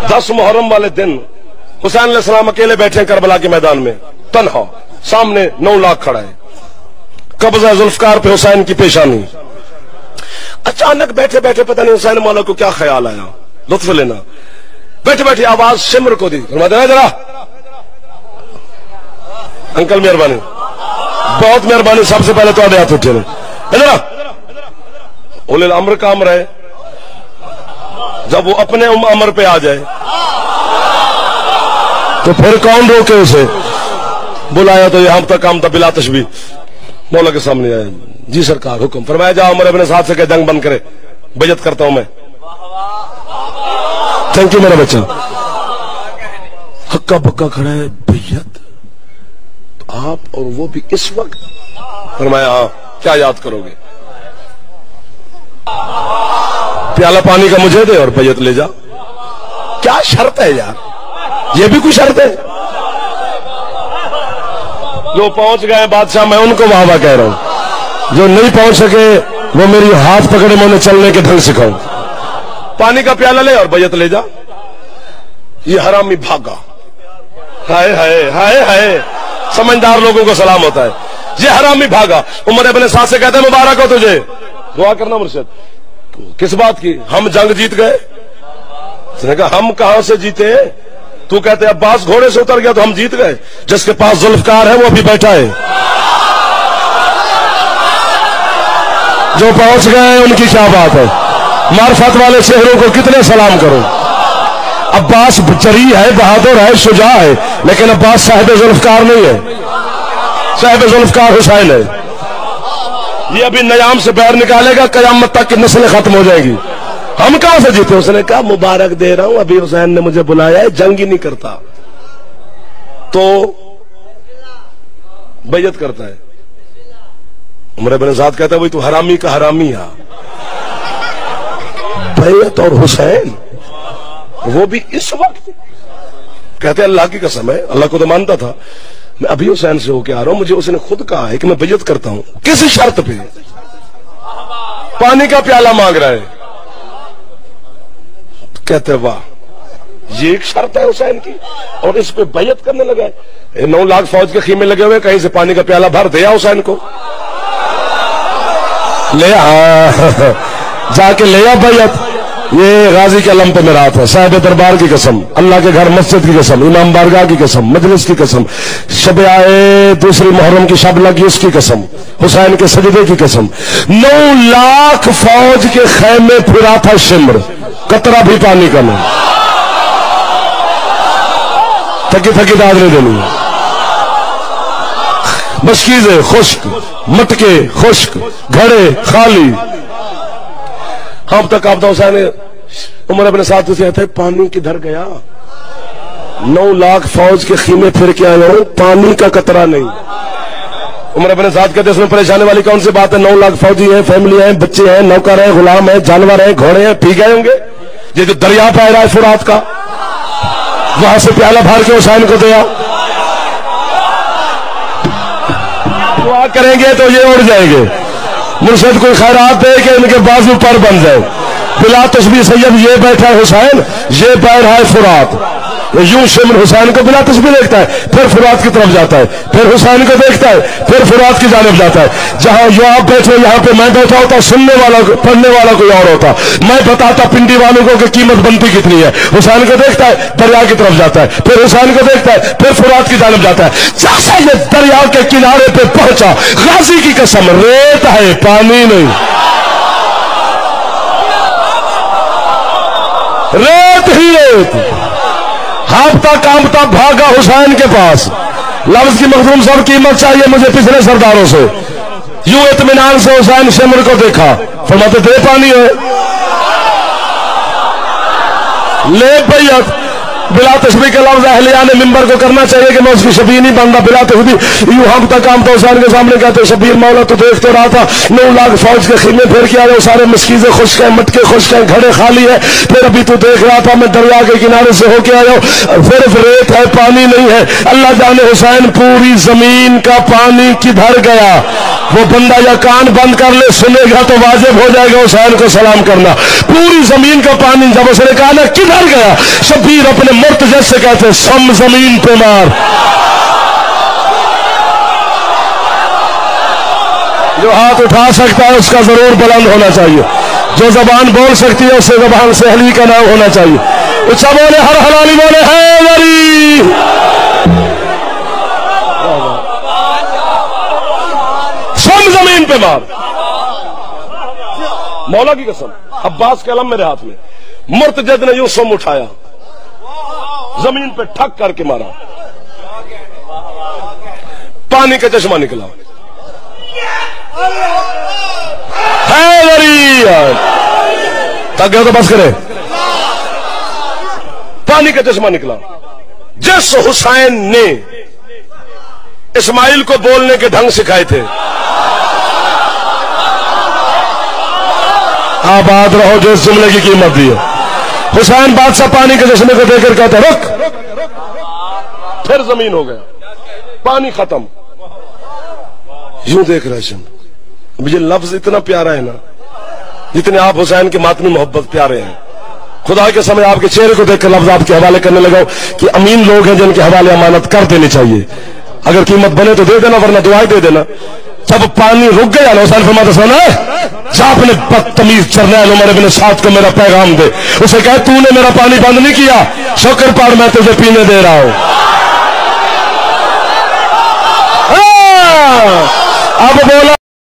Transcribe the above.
10 محرم والے دن حسین علیہ السلام اکیلے بیٹھے کربلا کے میدان میں تنہا، سامنے 9 لاکھ کھڑا ہے، قبضہ ذوالفقار پہ حسین کی پیشانی۔ اچانک بیٹھے بیٹھے پتہ نہیں حسین مولا کو کیا خیال آیا، لطف لینا، بیٹھے بیٹھے آواز شمر کو دی، فرمایا ذرا انکل مہربانی، بہت مہربانی، سب سے پہلے تو ہاتھ اٹھے ذرا اولے الامر کا امر ہے، جب وہ اپنے امر پہ آ جائے تو پھر کون روکے اسے؟ بلایا تو یہاں تک کام تھا بلا تشبیہ، مولا کے سامنے آیا، جی سرکار حکم، فرمایا جا عمر ابن سعد سے کہ جنگ بند کرے، بیعت کرتا ہوں میں۔ تھینک یو میرا بچہ۔ ہکا بکا کھڑا ہے، بیعت آپ اور وہ بھی اس وقت؟ فرمایا ہاں، کیا یاد کرو گے؟ پیالہ پانی کا مجھے دے اور بیعت لے جا۔ کیا شرط ہے یار، یہ بھی کوئی شرط ہے؟ جو پہنچ گئے بادشاہ میں ان کو واہ واہ کہہ رہا ہوں، جو نہیں پہنچ سکے وہ میری ہاتھ پکڑے میں انہیں چلنے کے ڈھنگ سکھاؤں۔ پانی کا پیالہ لے اور بیعت لے جا۔ یہ حرامی بھاگا، ہائے ہائے ہائے ہائے، سمجھدار لوگوں کو سلام ہوتا ہے۔ یہ حرامی بھاگا، عمر ابن سعد سے کہتے ہیں مبارک ہو تجھے، دعا کرنا مرشد۔ کس بات کی؟ ہم جنگ جیت گئے۔ اس نے کہا ہم کہاں سے جیتے؟ تو کہتے عباس گھوڑے سے اتر گیا تو ہم جیت گئے، جس کے پاس ذوالفقار ہے وہ بھی بیٹھا ہے۔ جو پہنچ گئے ان کی کیا بات ہے، معرفت والے چہروں کو کتنے سلام کرو۔ عباس جری ہے، بہادر ہے، شجاع ہے، لیکن عباس صاحب ذوالفقار نہیں ہے، صاحب ذوالفقار حسین ہے۔ یہ ابھی نیام سے باہر نکالے گا، قیامت تک کی نسلیں ختم ہو جائیں گی۔ ہم کہاں سے جیتے؟ اس نے کہا مبارک دے رہا ہوں، ابھی حسین نے مجھے بلایا ہے، جنگ ہی نہیں کرتا تو بیعت کرتا ہے۔ عمر بن سعد کہتا ہے وہی تو حرامی کا حرامی ہے، بیعت اور حسین، وہ بھی اس وقت۔ کہتے اللہ کی قسم ہے، اللہ کو تو مانتا تھا، میں ابھی حسین سے ہو کے آ رہا ہوں، مجھے اس نے خود کہا ہے کہ میں بیعت کرتا ہوں، کسی شرط پہ؟ پانی کا پیالہ مانگ رہا ہے۔ کہتے واہ، یہ ایک شرط ہے حسین کی، اور اس پہ بیعت کرنے لگا ہے۔ 9 لاکھ فوج کے خیمے لگے ہوئے، کہیں سے پانی کا پیالہ بھر دیا حسین کو، لے جا کے لیا بیعت۔ یہ غازی کے علم پہ میرات ہے، صاحب دربار کی قسم، اللہ کے گھر مسجد کی قسم، امام بارگاہ کی قسم، مجلس کی قسم، شب آئے دوسری محرم کی شب لگی اس کی قسم، حسین کے سجدے کی قسم۔ 9 لاکھ فوج کے خیمے پھرا تھا شمر، قطرہ بھی پانی کا نہیں، تھکی تھکی داد نہیں دینی، مشکیزیں خشک، مٹکے خشک، گھڑے خالی۔ ہم تک آپ حسین عمر ابن سعد سے آتا ہے پانی کدھر گیا؟ 9 لاکھ فوج کے خیمے پھر کے آیا ہوں، پانی کا قطرہ نہیں۔ عمر ابن سعد کہتے ہیں اس میں پریشانے والی کون سی بات ہے؟ 9 لاکھ فوجی ہیں، فیملی ہیں، بچے ہیں، نوکر ہیں، غلام ہیں، جانور ہیں، گھوڑے ہیں، پی گئے ہوں گے۔ یہ جو دریا پہ رہا ہے فرات کا، وہاں سے پیالہ بھر کے حسین کو دیا۔ دعا کریں گے تو یہ اڑ جائیں گے، مرشد کوئی خیرات دے کہ ان کے بازو پر بن جائے۔ بلا تشبیہ سید یہ بیٹھا ہے حسین، یہ بیر ہے فرات، یوں شمر حسین کو بلا تشبیہ دیکھتا ہے، پھر فرات کی طرف جاتا ہے، پھر حسین کو دیکھتا ہے، پھر فرات کی جانب جاتا ہے۔ جہاں جو آپ بیٹھے یہاں پہ میں بیٹھا ہوتا، سننے والا پڑھنے والا کوئی اور ہوتا، میں بتاتا پنڈی والوں کو کہ قیمت بنتی کتنی ہے۔ حسین کو دیکھتا ہے، دریا کی طرف جاتا ہے، پھر حسین کو دیکھتا ہے، پھر فرات کی جانب جاتا ہے۔ جیسے یہ دریا کے کنارے پہ پہنچا، غازی کی قسم ریت ہے پانی نہیں، ریت ہی ریت۔ ہاپتا کامتا بھاگا حسین کے پاس، لفظ کی مخدوم صاحب قیمت چاہیے مجھے پچھلے سرداروں سے۔ یوں اطمینان سے حسین شمر کو دیکھا، فرماتے دے پانی ہے، لے بیعت۔ بلا تشبیہ کے لفظ اہلیان ممبر کو کرنا چاہیے کہ میں اس کی شبیہ نہیں بن رہا بلا تشبیہ یوں ہم تک کام تو حسین کے سامنے کہتے شبیر مولا تو دیکھ تو رہا تھا 9 لاکھ فوج کے خیمے پھیر کے آ رہے سارے مسکیزیں خشک ہیں مٹکے خشک ہیں گھڑے خالی ہیں پھر ابھی تو دیکھ رہا تھا میں دریا کے کنارے سے ہو کے آیا ہوں صرف ریت ہے پانی نہیں ہے اللہ جانے حسین پوری زمین کا پانی کدھر گیا وہ بندہ یا کان بند کر لے سنے گا تو واجب ہو جائے گا حسین کو سلام کرنا پوری زمین کا پانی جب اس نے کہا نا کدھر گیا شبیر اپنے مرتجع سے کہتے سم زمین پہ مار جو ہاتھ اٹھا سکتا ہے اس کا ضرور بلند ہونا چاہیے جو زبان بول سکتی ہے اسے زبان سے علی کا نام ہونا چاہیے اچھا بولے ہر حلالی بولے حیدری سم زمین پہ مار مولا کی قسم عباس کے علم میرے ہاتھ میں مرتجد نے یوں سم اٹھایا زمین پہ ٹھک کر کے مارا پانی کا چشمہ نکلا تک گیا تو بس کرے پانی کا چشمہ نکلا جس حسین نے اسماعیل کو بولنے کے ڈھنگ سکھائے تھے آباد رہو جو اس جملے کی قیمت دی ہے حسین بادشاہ پانی کے چشمے کو دے کر کہتا رک پھر زمین ہو گیا پانی ختم یوں دیکھ رہے ہیں مجھے لفظ اتنا پیارا ہے نا جتنے آپ حسین کے ماتمی محبت پیارے ہیں خدا کے سمے آپ کے چہرے کو دیکھ کر لفظ آپ کے حوالے کرنے لگا کہ امین لوگ ہیں جن کے حوالے امانت کر دینی چاہیے اگر قیمت بنے تو دے دینا ورنہ دعائیں دے دینا جب پانی رک گیا نا حسین فرماتا سنا جا اپنے بدتمیز جرنیل عمر بن سعد کو میرا پیغام دے اسے کہے تو نے میرا پانی بند نہیں کیا شکر پاڑ میں تجھے پینے دے رہا ہوں اب بولا